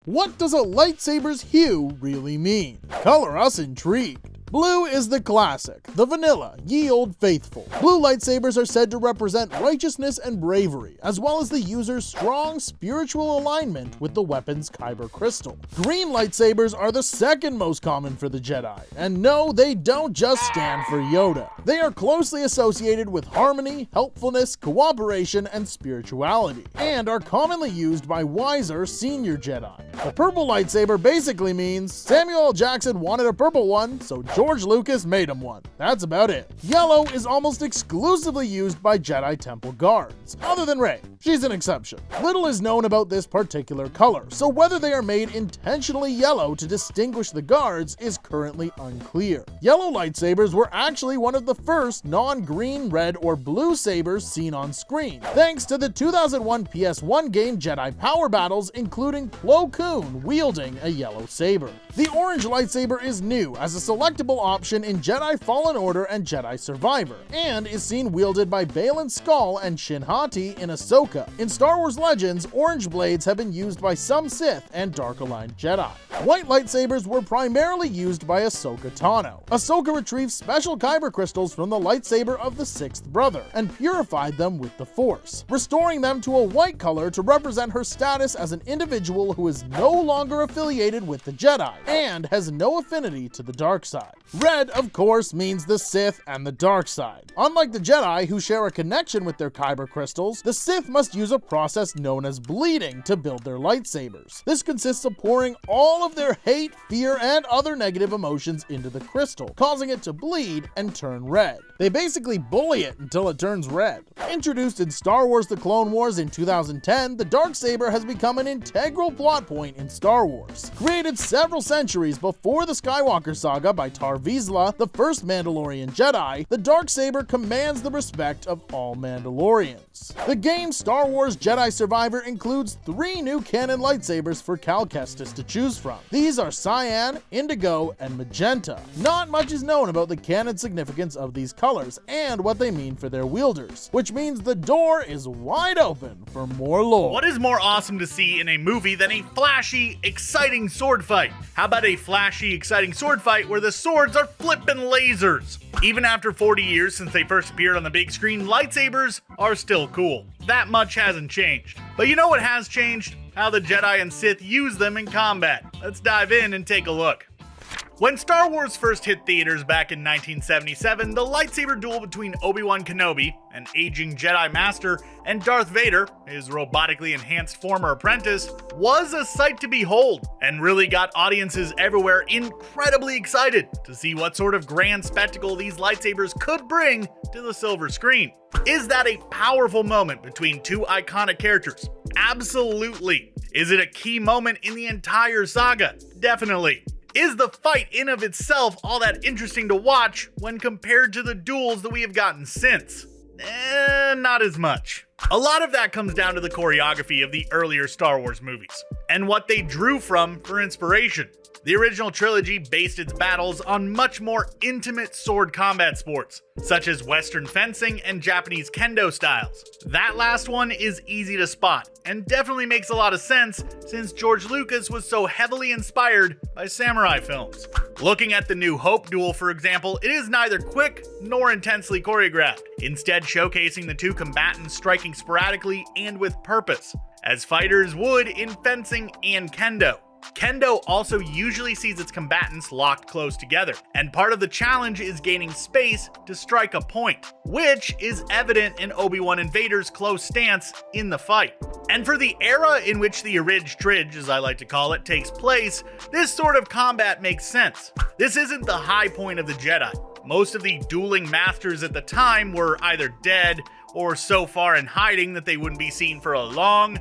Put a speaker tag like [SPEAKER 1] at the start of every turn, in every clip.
[SPEAKER 1] What does a lightsaber's hue really mean? Color us intrigued. Blue is the classic, the vanilla, ye old faithful. Blue lightsabers are said to represent righteousness and bravery, as well as the user's strong spiritual alignment with the weapon's kyber crystal. Green lightsabers are the second most common for the Jedi, and no, they don't just stand for Yoda. They are closely associated with harmony, helpfulness, cooperation, and spirituality, and are commonly used by wiser senior Jedi. The purple lightsaber basically means Samuel L. Jackson wanted a purple one, so George Lucas made him one. That's about it. Yellow is almost exclusively used by Jedi Temple guards, other than Rey. She's an exception. Little is known about this particular color, so whether they are made intentionally yellow to distinguish the guards is currently unclear. Yellow lightsabers were actually one of the first non-green, red, or blue sabers seen on screen, thanks to the 2001 PS1 game Jedi Power Battles, including Plo Koon wielding a yellow saber. The orange lightsaber is new as a selectable option in Jedi Fallen Order and Jedi Survivor, and is seen wielded by Baylan Skoll and Shin Hati in Ahsoka. In Star Wars Legends, orange blades have been used by some Sith and Dark-aligned Jedi. White lightsabers were primarily used by Ahsoka Tano. Ahsoka retrieved special kyber crystals from the lightsaber of the sixth brother, and purified them with the Force, restoring them to a white color to represent her status as an individual who is no longer affiliated with the Jedi, and has no affinity to the dark side. Red, of course, means the Sith and the dark side. Unlike the Jedi, who share a connection with their kyber crystals, the Sith must use a process known as bleeding to build their lightsabers. This consists of pouring all of their hate, fear, and other negative emotions into the crystal, causing it to bleed and turn red. They basically bully it until it turns red. Introduced in Star Wars The Clone Wars in 2010, the Darksaber has become an integral plot point in Star Wars. Created several centuries before the Skywalker saga by Tar Vizsla, the first Mandalorian Jedi, the Darksaber commands the respect of all Mandalorians. The game Star Wars Jedi Survivor includes 3 new canon lightsabers for Cal Kestis to choose from. These are Cyan, Indigo, and Magenta. Not much is known about the canon significance of these colors and what they mean for their wielders, which means the door is wide open for more lore.
[SPEAKER 2] What is more awesome to see in a movie than a flashy, exciting sword fight? How about a flashy, exciting sword fight where the swords are flippin' lasers? Even after 40 years since they first appeared on the big screen, lightsabers are still cool. That much hasn't changed. But you know what has changed? How the Jedi and Sith use them in combat. Let's dive in and take a look. When Star Wars first hit theaters back in 1977, the lightsaber duel between Obi-Wan Kenobi, an aging Jedi Master, and Darth Vader, his robotically enhanced former apprentice, was a sight to behold, and really got audiences everywhere incredibly excited to see what sort of grand spectacle these lightsabers could bring to the silver screen. Is that a powerful moment between two iconic characters? Absolutely. Is it a key moment in the entire saga? Definitely. Is the fight in of itself all that interesting to watch when compared to the duels that we have gotten since? Not as much. A lot of that comes down to the choreography of the earlier Star Wars movies, and what they drew from for inspiration. The original trilogy based its battles on much more intimate sword combat sports, such as Western fencing and Japanese Kendo styles. That last one is easy to spot, and definitely makes a lot of sense since George Lucas was so heavily inspired by samurai films. Looking at the New Hope duel, for example, it is neither quick nor intensely choreographed, instead showcasing the two combatants striking sporadically and with purpose, as fighters would in fencing and Kendo. Kendo also usually sees its combatants locked close together, and part of the challenge is gaining space to strike a point, which is evident in Obi-Wan and Vader's close stance in the fight. And for the era in which the Ridge Tridge, as I like to call it, takes place, this sort of combat makes sense. This isn't the high point of the Jedi. Most of the dueling masters at the time were either dead or so far in hiding that they wouldn't be seen for a long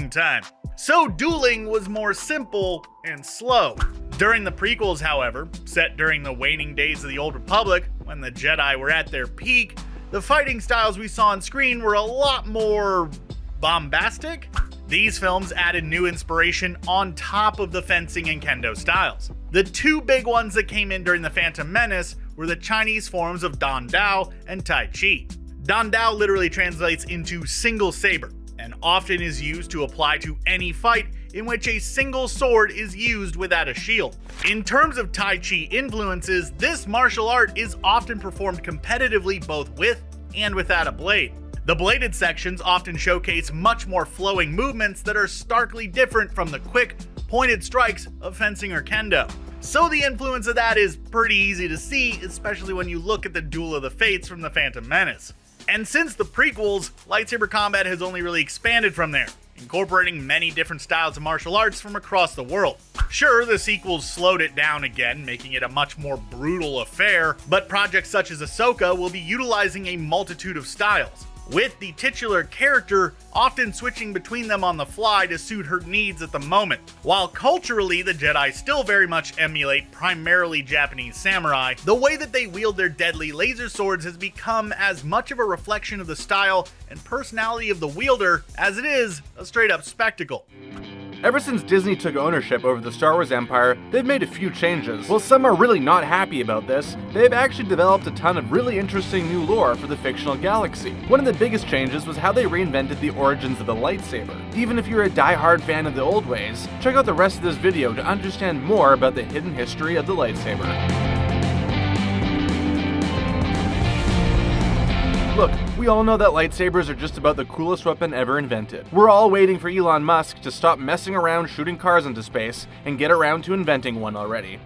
[SPEAKER 2] time. So dueling was more simple and slow. During the prequels, however, set during the waning days of the Old Republic, when the Jedi were at their peak, the fighting styles we saw on screen were a lot more bombastic. These films added new inspiration on top of the fencing and Kendo styles. The two big ones that came in during The Phantom Menace were the Chinese forms of Dan Dao and Tai Chi. Dan Dao literally translates into single saber, and often is used to apply to any fight in which a single sword is used without a shield. In terms of Tai Chi influences, this martial art is often performed competitively both with and without a blade. The bladed sections often showcase much more flowing movements that are starkly different from the quick, pointed strikes of fencing or kendo. So the influence of that is pretty easy to see, especially when you look at the Duel of the Fates from The Phantom Menace. And since the prequels, lightsaber combat has only really expanded from there, incorporating many different styles of martial arts from across the world. Sure, the sequels slowed it down again, making it a much more brutal affair, but projects such as Ahsoka will be utilizing a multitude of styles, with the titular character often switching between them on the fly to suit her needs at the moment. While culturally the Jedi still very much emulate primarily Japanese samurai, the way that they wield their deadly laser swords has become as much of a reflection of the style and personality of the wielder as it is a straight up spectacle.
[SPEAKER 3] Ever since Disney took ownership over the Star Wars empire, they've made a few changes. While some are really not happy about this, they've actually developed a ton of really interesting new lore for the fictional galaxy. One of the biggest changes was how they reinvented the origins of the lightsaber. Even if you're a die-hard fan of the old ways, check out the rest of this video to understand more about the hidden history of the lightsaber. Look, we all know that lightsabers are just about the coolest weapon ever invented. We're all waiting for Elon Musk to stop messing around shooting cars into space and get around to inventing one already.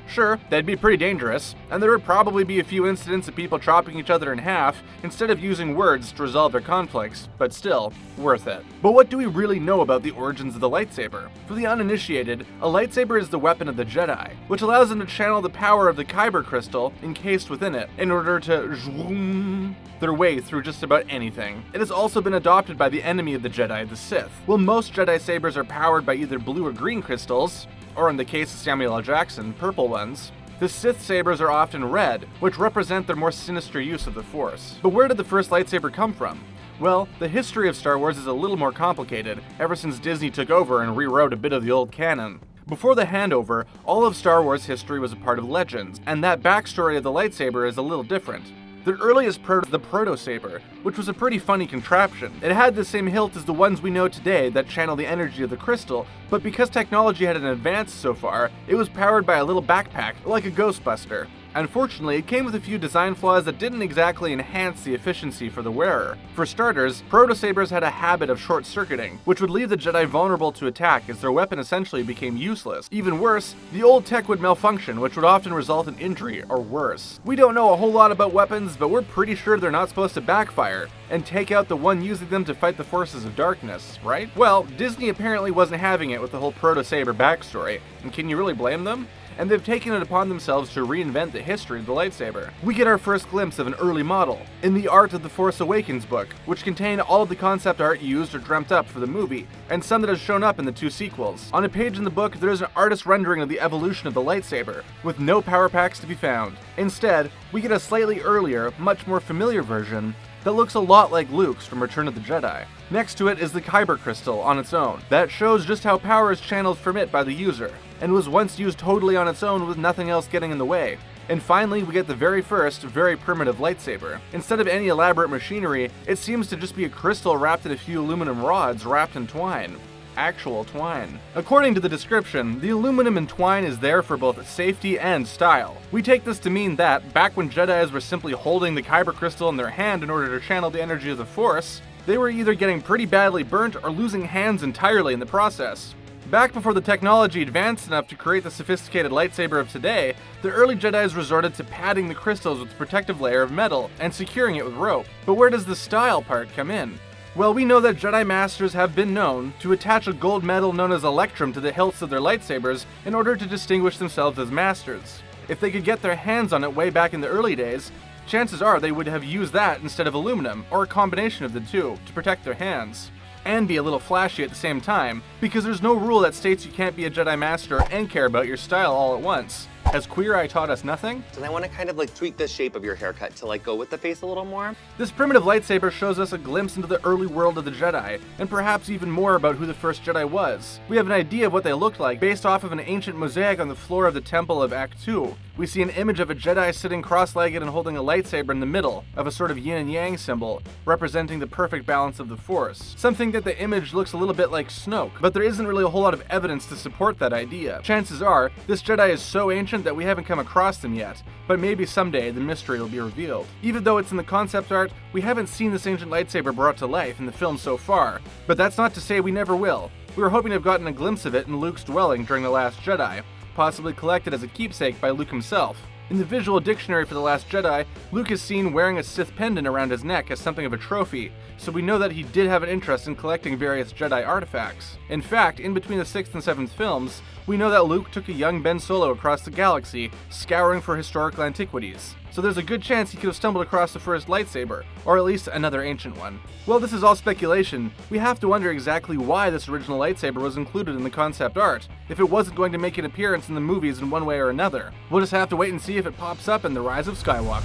[SPEAKER 3] Sure, that'd be pretty dangerous, and there would probably be a few incidents of people chopping each other in half instead of using words to resolve their conflicts, but still, worth it. But what do we really know about the origins of the lightsaber? For the uninitiated, a lightsaber is the weapon of the Jedi, which allows them to channel the power of the kyber crystal encased within it in order to zoom their way through just about anything. It has also been adopted by the enemy of the Jedi, the Sith. While most Jedi sabers are powered by either blue or green crystals, or in the case of Samuel L. Jackson, purple ones, the Sith sabers are often red, which represent their more sinister use of the Force. But where did the first lightsaber come from? Well, the history of Star Wars is a little more complicated ever since Disney took over and rewrote a bit of the old canon. Before the handover, all of Star Wars history was a part of Legends, and that backstory of the lightsaber is a little different. The earliest the Protosaber, which was a pretty funny contraption. It had the same hilt as the ones we know today that channel the energy of the crystal, but because technology hadn't advanced so far, it was powered by a little backpack, like a Ghostbuster. Unfortunately, it came with a few design flaws that didn't exactly enhance the efficiency for the wearer. For starters, Protosabers had a habit of short-circuiting, which would leave the Jedi vulnerable to attack as their weapon essentially became useless. Even worse, the old tech would malfunction, which would often result in injury, or worse. We don't know a whole lot about weapons, but we're pretty sure they're not supposed to backfire and take out the one using them to fight the forces of darkness, right? Well, Disney apparently wasn't having it with the whole Protosaber backstory, and can you really blame them? And they've taken it upon themselves to reinvent the history of the lightsaber. We get our first glimpse of an early model in the Art of the Force Awakens book, which contained all of the concept art used or dreamt up for the movie, and some that has shown up in the two sequels. On a page in the book, there is an artist rendering of the evolution of the lightsaber, with no power packs to be found. Instead, we get a slightly earlier, much more familiar version that looks a lot like Luke's from Return of the Jedi. Next to it is the kyber crystal on its own. That shows just how power is channeled from it by the user, and was once used totally on its own with nothing else getting in the way. And finally, we get the very first, very primitive lightsaber. Instead of any elaborate machinery, it seems to just be a crystal wrapped in a few aluminum rods wrapped in twine. Actual twine. According to the description, the aluminum and twine is there for both safety and style. We take this to mean that, back when Jedis were simply holding the kyber crystal in their hand in order to channel the energy of the Force, they were either getting pretty badly burnt or losing hands entirely in the process. Back before the technology advanced enough to create the sophisticated lightsaber of today, the early Jedis resorted to padding the crystals with a protective layer of metal and securing it with rope. But where does the style part come in? Well, we know that Jedi Masters have been known to attach a gold medal known as Electrum to the hilts of their lightsabers in order to distinguish themselves as Masters. If they could get their hands on it way back in the early days, chances are they would have used that instead of aluminum, or a combination of the two, to protect their hands. And be a little flashy at the same time, because there's no rule that states you can't be a Jedi Master and care about your style all at once. Has Queer Eye taught us nothing?
[SPEAKER 4] And I want to kind of like tweak the shape of your haircut to like go with the face a little more.
[SPEAKER 3] This primitive lightsaber shows us a glimpse into the early world of the Jedi, and perhaps even more about who the first Jedi was. We have an idea of what they looked like based off of an ancient mosaic on the floor of the temple of Act 2. We see an image of a Jedi sitting cross-legged and holding a lightsaber in the middle of a sort of yin and yang symbol, representing the perfect balance of the Force. Something that the image looks a little bit like Snoke, but there isn't really a whole lot of evidence to support that idea. Chances are, this Jedi is so ancient that we haven't come across them yet, but maybe someday the mystery will be revealed. Even though it's in the concept art, we haven't seen this ancient lightsaber brought to life in the film so far, but that's not to say we never will. We were hoping to have gotten a glimpse of it in Luke's dwelling during The Last Jedi, possibly collected as a keepsake by Luke himself. In the visual dictionary for The Last Jedi, Luke is seen wearing a Sith pendant around his neck as something of a trophy, so we know that he did have an interest in collecting various Jedi artifacts. In fact, in between the 6th and 7th films, we know that Luke took a young Ben Solo across the galaxy, scouring for historical antiquities. So there's a good chance he could have stumbled across the first lightsaber, or at least another ancient one. While this is all speculation, we have to wonder exactly why this original lightsaber was included in the concept art, if it wasn't going to make an appearance in the movies in one way or another. We'll just have to wait and see if it pops up in The Rise of Skywalker.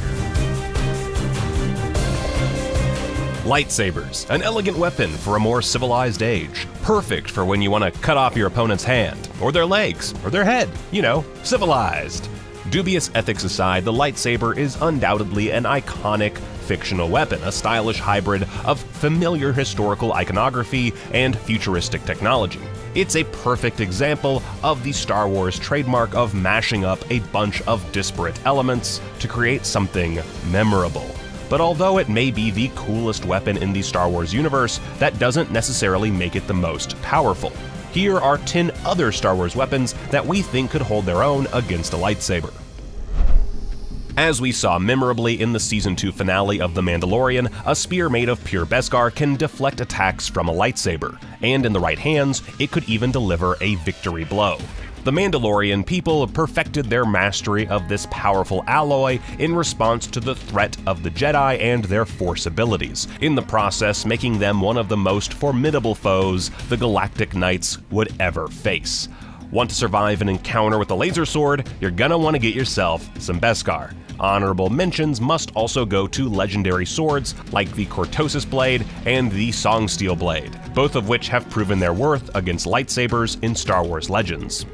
[SPEAKER 5] Lightsabers, an elegant weapon for a more civilized age. Perfect for when you want to cut off your opponent's hand, or their legs, or their head. You know, civilized. Dubious ethics aside, the lightsaber is undoubtedly an iconic fictional weapon, a stylish hybrid of familiar historical iconography and futuristic technology. It's a perfect example of the Star Wars trademark of mashing up a bunch of disparate elements to create something memorable. But although it may be the coolest weapon in the Star Wars universe, that doesn't necessarily make it the most powerful. Here are 10 other Star Wars weapons that we think could hold their own against a lightsaber. As we saw memorably in the Season 2 finale of The Mandalorian, a spear made of pure Beskar can deflect attacks from a lightsaber, and in the right hands, it could even deliver a victory blow. The Mandalorian people perfected their mastery of this powerful alloy in response to the threat of the Jedi and their Force abilities, in the process making them one of the most formidable foes the Galactic Knights would ever face. Want to survive an encounter with a laser sword? You're gonna want to get yourself some Beskar. Honorable mentions must also go to legendary swords like the Cortosis Blade and the Songsteel Blade, both of which have proven their worth against lightsabers in Star Wars Legends.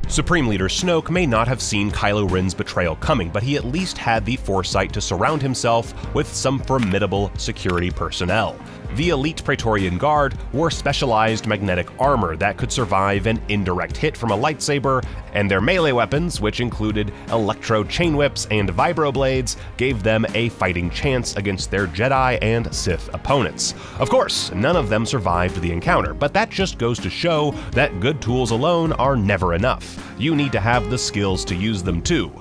[SPEAKER 5] Supreme Leader Snoke may not have seen Kylo Ren's betrayal coming, but he at least had the foresight to surround himself with some formidable security personnel. The elite Praetorian Guard wore specialized magnetic armor that could survive an indirect hit from a lightsaber, and their melee weapons, which included electro chain whips and vibroblades, gave them a fighting chance against their Jedi and Sith opponents. Of course, none of them survived the encounter, but that just goes to show that good tools alone are never enough. You need to have the skills to use them too.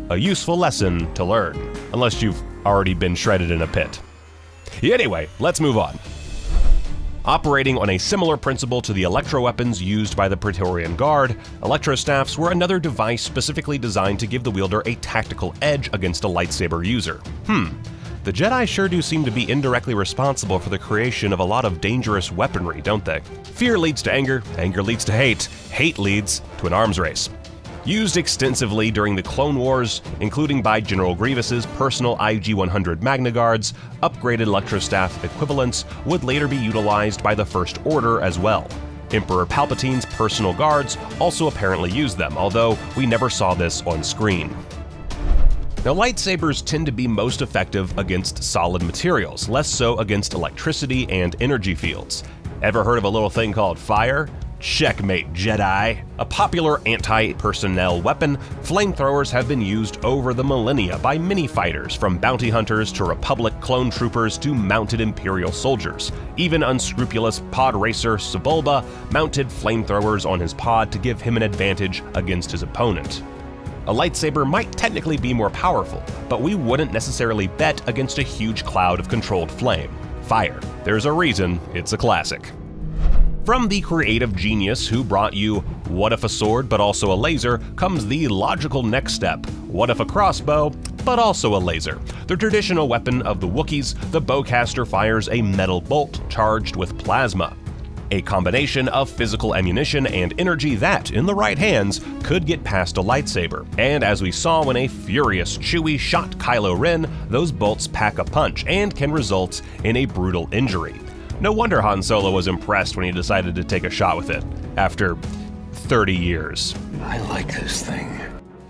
[SPEAKER 5] A useful lesson to learn, unless you've already been shredded in a pit. Anyway, let's move on. Operating on a similar principle to the electro-weapons used by the Praetorian Guard, electrostaffs were another device specifically designed to give the wielder a tactical edge against a lightsaber user. The Jedi sure do seem to be indirectly responsible for the creation of a lot of dangerous weaponry, don't they? Fear leads to anger, anger leads to hate, hate leads to an arms race. Used extensively during the Clone Wars, including by General Grievous's personal IG-100 Magna Guards, upgraded electrostaff equivalents would later be utilized by the First Order as well. Emperor Palpatine's personal guards also apparently used them, although we never saw this on screen. Now, lightsabers tend to be most effective against solid materials, less so against electricity and energy fields. Ever heard of a little thing called fire? Checkmate, Jedi! A popular anti-personnel weapon, flamethrowers have been used over the millennia by many fighters, from bounty hunters to Republic clone troopers to mounted Imperial soldiers. Even unscrupulous pod racer Sebulba mounted flamethrowers on his pod to give him an advantage against his opponent. A lightsaber might technically be more powerful, but we wouldn't necessarily bet against a huge cloud of controlled flame. Fire. There's a reason it's a classic. From the creative genius who brought you what if a sword but also a laser comes the logical next step, what if a crossbow but also a laser. The traditional weapon of the Wookiees, the bowcaster fires a metal bolt charged with plasma. A combination of physical ammunition and energy that, in the right hands, could get past a lightsaber. And as we saw when a furious Chewie shot Kylo Ren, those bolts pack a punch and can result in a brutal injury. No wonder Han Solo was impressed when he decided to take a shot with it, after 30 years.
[SPEAKER 6] I like this thing.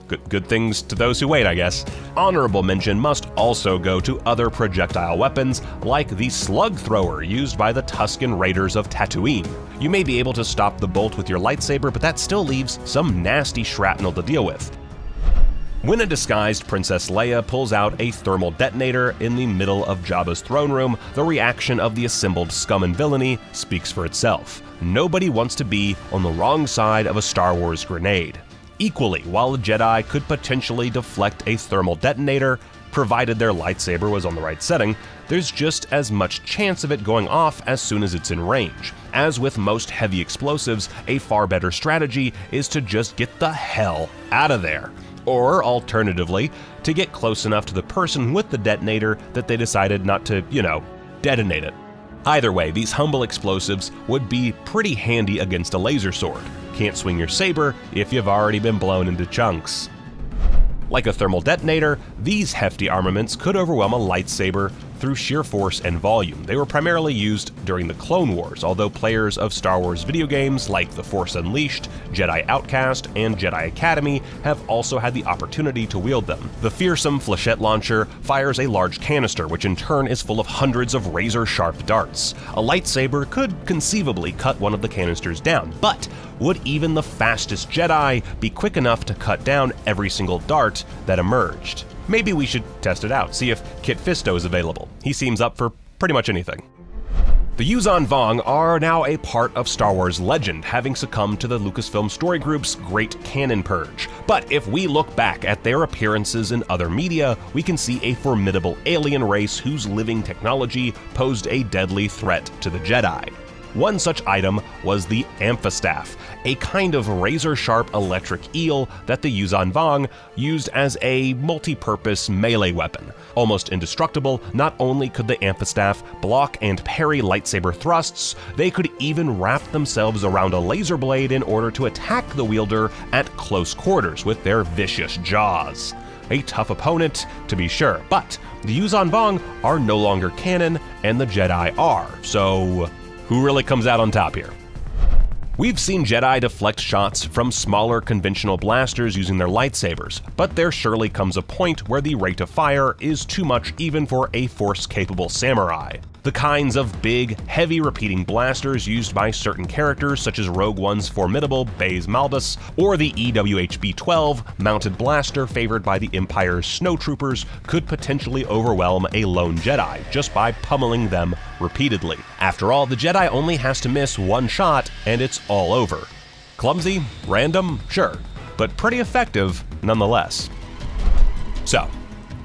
[SPEAKER 5] Good things to those who wait, I guess. Honorable mention must also go to other projectile weapons, like the slug thrower used by the Tusken Raiders of Tatooine. You may be able to stop the bolt with your lightsaber, but that still leaves some nasty shrapnel to deal with. When a disguised Princess Leia pulls out a thermal detonator in the middle of Jabba's throne room, the reaction of the assembled scum and villainy speaks for itself. Nobody wants to be on the wrong side of a Star Wars grenade. Equally, while a Jedi could potentially deflect a thermal detonator, provided their lightsaber was on the right setting, there's just as much chance of it going off as soon as it's in range. As with most heavy explosives, a far better strategy is to just get the hell out of there. Or, alternatively, to get close enough to the person with the detonator that they decided not to, detonate it. Either way, these humble explosives would be pretty handy against a laser sword. Can't swing your saber if you've already been blown into chunks. Like a thermal detonator, these hefty armaments could overwhelm a lightsaber through sheer force and volume. They were primarily used during the Clone Wars, although players of Star Wars video games like The Force Unleashed, Jedi Outcast, and Jedi Academy have also had the opportunity to wield them. The fearsome flechette launcher fires a large canister, which in turn is full of hundreds of razor-sharp darts. A lightsaber could conceivably cut one of the canisters down, but would even the fastest Jedi be quick enough to cut down every single dart that emerged? Maybe we should test it out, see if Kit Fisto is available. He seems up for pretty much anything. The Yuuzhan Vong are now a part of Star Wars legend, having succumbed to the Lucasfilm Story Group's Great Canon Purge. But if we look back at their appearances in other media, we can see a formidable alien race whose living technology posed a deadly threat to the Jedi. One such item was the Amphistaff, a kind of razor-sharp electric eel that the Yuuzhan Vong used as a multi-purpose melee weapon. Almost indestructible, not only could the Amphistaff block and parry lightsaber thrusts, they could even wrap themselves around a laser blade in order to attack the wielder at close quarters with their vicious jaws. A tough opponent, to be sure, but the Yuuzhan Vong are no longer canon, and the Jedi are, so who really comes out on top here? We've seen Jedi deflect shots from smaller conventional blasters using their lightsabers, but there surely comes a point where the rate of fire is too much even for a Force-capable samurai. The kinds of big, heavy repeating blasters used by certain characters such as Rogue One's formidable Baze Malbus, or the EWHB-12 mounted blaster favored by the Empire's snowtroopers could potentially overwhelm a lone Jedi just by pummeling them repeatedly. After all, the Jedi only has to miss one shot and it's all over. Clumsy, random, sure, but pretty effective nonetheless. So,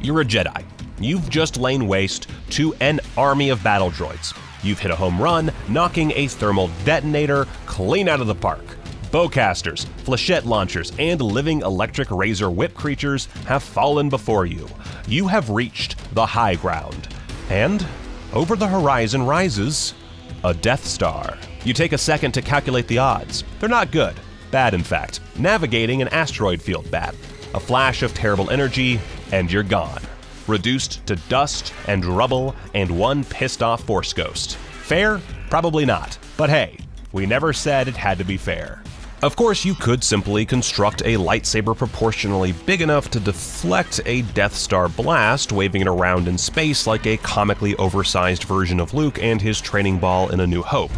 [SPEAKER 5] you're a Jedi. You've just lain waste to an army of battle droids. You've hit a home run, knocking a thermal detonator clean out of the park. Bowcasters, flechette launchers, and living electric razor whip creatures have fallen before you. You have reached the high ground. And over the horizon rises a Death Star. You take a second to calculate the odds. They're not good. Bad, in fact. Navigating an asteroid field bad. A flash of terrible energy, and you're gone. Reduced to dust and rubble and one pissed-off Force ghost. Fair? Probably not. But hey, we never said it had to be fair. Of course, you could simply construct a lightsaber proportionally big enough to deflect a Death Star blast, waving it around in space like a comically oversized version of Luke and his training ball in A New Hope.